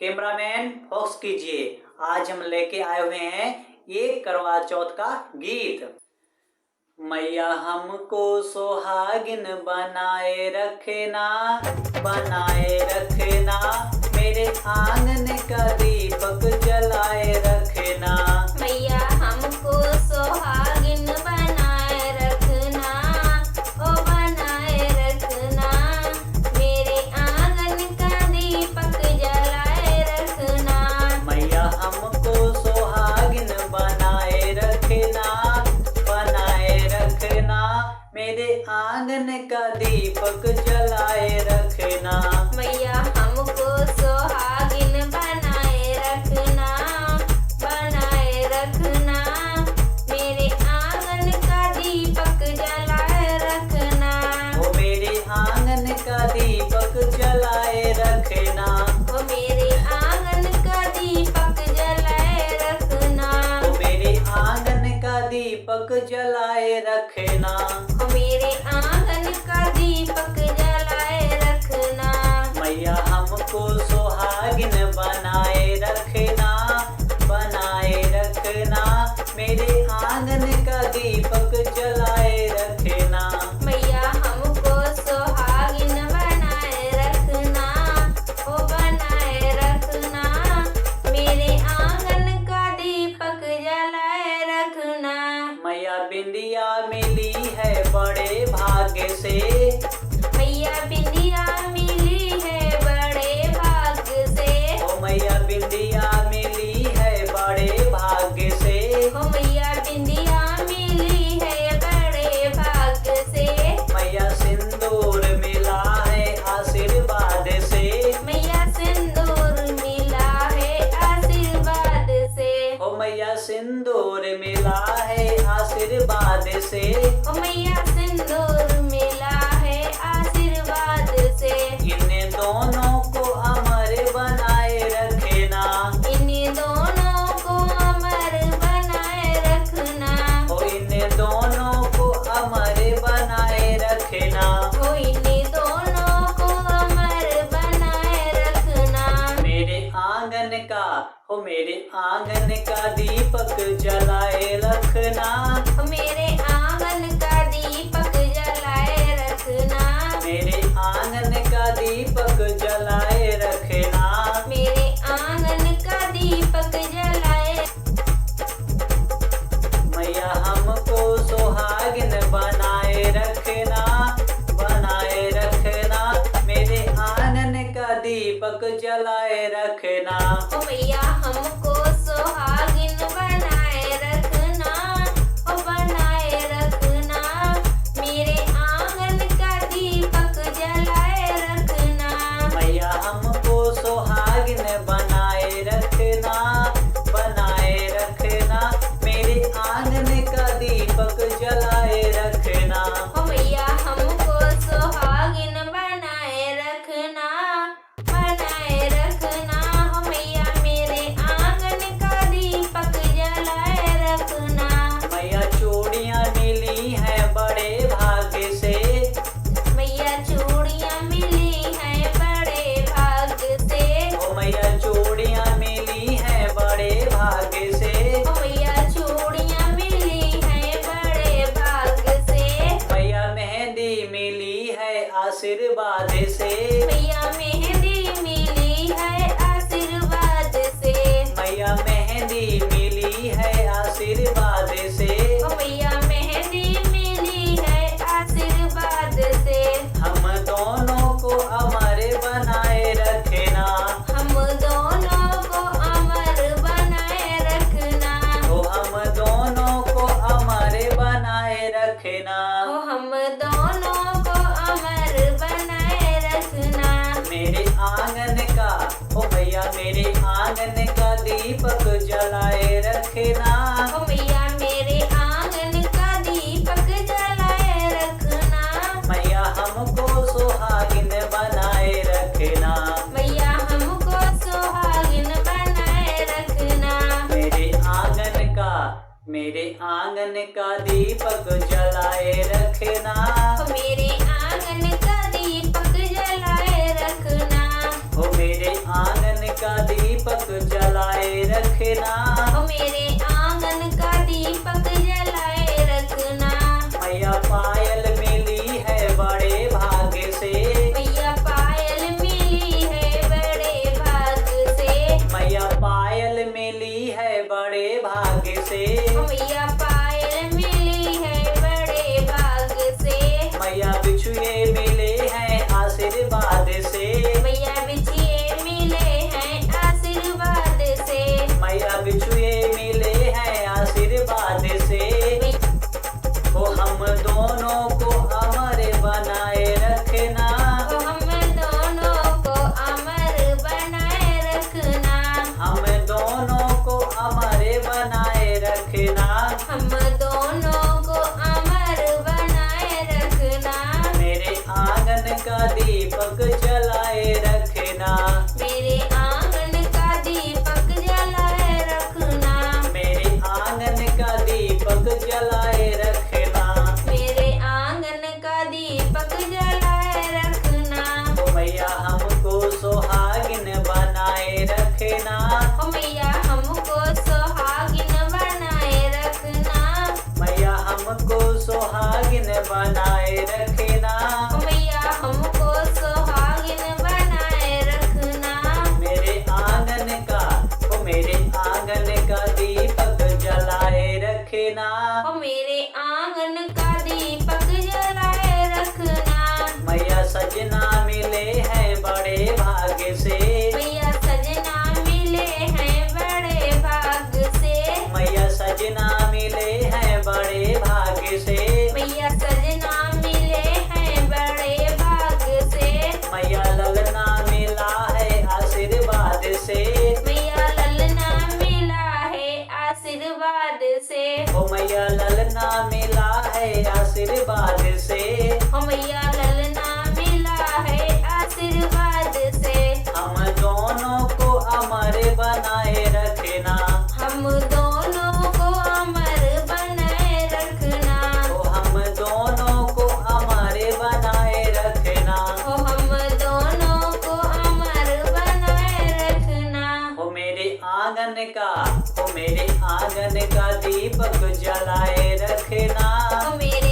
Cameraman focus कीजिए। आज हम लेके आए हुए हैं एक करवा चौथ का गीत। मैया हमको सुहागिन बनाए रखना, बनाए रखना, मेरे आंगन का दीपक जलाए रखना। मैया हमको सुहागिन बनाए रखना, ओ बनाए रखना, मेरे आंगन का दीपक जलाए रखना। मैया हमको सुहागिन बनाए रखना, बनाए रखना, मेरे आंगन का दीपक जलाए रखना। मैया हमको सुहागिन बनाए रखना, बनाए रखना, मेरे आंगन का दीपक जलाए रखना। ओ मेरे आंगन का दीपक जलाए रखना। ओ मेरे आंगन का दीपक जलाए रखना। ओ मेरे आंगन का दीपक जलाए रखना। ओ मेरे आंगन का दीपक जलाए रखना। मैया हमको सुहागिन बनाए रखना, बनाए रखना, मेरे आंगन का दीपक जलाए रखना। मैया हमको सुहागिन बनाए रखना, ओ बनाए रखना, मेरे आंगन का दीपक जलाए रखना। मैया बिंदिया मिली है बड़े भाग्य से, मैया बिंदिया मिली है बड़े भाग्य से। ओ मैया बिंदिया मिली है बड़े भाग्य से। ओ मैया बिंदिया मिली है बड़े भाग्य से। मैया सिंदूर मिला है आशीर्वाद से। मैया सिंदूर मिला है आशीर्वाद से। ओ मैया सिंदूर मिला है आशीर्वाद से। ओ मैया सिंदूर मिला है आशीर्वाद से। इन दोनों को अमर बनाए रखना। इन दोनों को अमर बनाए रखना। ओ इन दोनों को अमर बनाए रखना। ओ इन दोनों को अमर बनाए रखना। मेरे आंगन का, ओ मेरे आंगन का दीपक जलाए रखना। ओ मेरे आंगन का दीपक जलाए रखना। मेरे आंगन का दीपक जलाए रखना। मेरे आंगन का दीपक जलाए। मैया हमको सुहागिन बनाए रखना, बनाए रखना, मेरे आंगन का दीपक जलाए रखना। ओ मैया हमको सुहागिन बनाए रखना, ओ बनाए रखना, मेरे आंगन का दीपक जलाए रखना। मैया हमको सुहागिन बनाए रखना, बनाए रखना, मेरे आंगन का दीपक जलाए रखना। ओ मैया हमको सुहागिन बनाए रखना, बनाए रखना, ओ मैया मेरे आंगन का दीपक जलाए रखना। मैया चूड़ियाँ मिली है बड़े भाग्य से। मैया चूड़ियाँ मिली है बड़े भाग्य से। ओ मैया चूड़ियाँ मिली है बड़े भाग्य से। ओ मैया चूड़ियाँ मिली है बड़े भाग्य से। मैया मेहंदी मिली है आशीर्वाद से। मैया मेहंदी मिली है आशीर्वाद से। मैया मेहंदी मिली है आशीर्वाद से। ओ मैया मेहंदी मिली है आशीर्वाद से। हम दोनों को अमर बनाए रखना। हम दोनों को अमर बनाए रखना। ओ हम दोनों को अमर बनाए रखना। ओ हम दोनों को अमर बनाए रखना। मेरे आंगन का, ओ मैया मेरे आंगन का दीपक जलाए रखना। ओ मैया मेरे आंगन का दीपक जलाए रखना। मैया हमको सुहागिन बनाए रखना। मैया हमको सुहागिन बनाए रखना। मेरे आंगन का, मेरे आंगन का दीपक जलाए रखना। ओ मेरे आंगन का दीपक जलाए रखना। ओ मेरे आंगन का दीपक जलाए रखना। ओ मेरे आंगन का दीपक जलाए रखना। मैया पायल मिली है बड़े भाग्य से। मैया पायल मिली है बड़े भाग्य से। मैया पायल मिली है बड़े भाग्य से। ओ मैया पायल मिली है बड़े भाग्य से। मैया बिछुए मिले हैं आशीर्वाद से। मैया बिछिए मिले हैं आशीर्वाद से। मैया बिछुए मिले हैं आशीर्वाद से। वो हम दोनों को अमर बनाए रखना। ओ हम दोनों को अमर बनाए रखना। हम दोनों को अमर बनाए रखना। हम दोनों को अमर बनाए रखना। मेरे आंगन का दीपक जलाए रखना। मेरे आंगन का दीपक जलाए रखना। मेरे आंगन का दीपक जलाए रखना। मेरे आंगन का दीपक जलाए रखना। ओ मैया हमको सुहागिन बनाए रखना। ओ मैया हमको सुहागिन बनाए रखना। मैया हमको सुहागिन बनाए रखना। ओ मैया हमको सुहागिन बनाए रखना। मेरे आंगन का ओ मेरे आंगन का दीपक जलाए रखना। ओ मेरे आंगन का दीपक जलाए रखना। मैया सजना मिले हैं बड़े भाग्य से। मैया सजना मिले हैं बड़े भाग्य से। मैया सजना मिले हैं बड़े भाग्य से। मैया सजना मिले हैं बड़े भाग्य से। मैया ललना मिला है आशीर्वाद से। मैया ललना मिला है आशीर्वाद से। ओ मैया ललना मिला है आशीर्वाद से। ओ मैया ललना मिला है आशीर्वाद से। हम दोनों को अमर बनाए रखना। हम दोनों को अमर बनाए रखना। ओ हम दोनों को अमर बनाए रखना। ओ हम दोनों को अमर बनाए रखना। ओ मेरे आंगन का दीपक जलाए रखना। ओ मेरे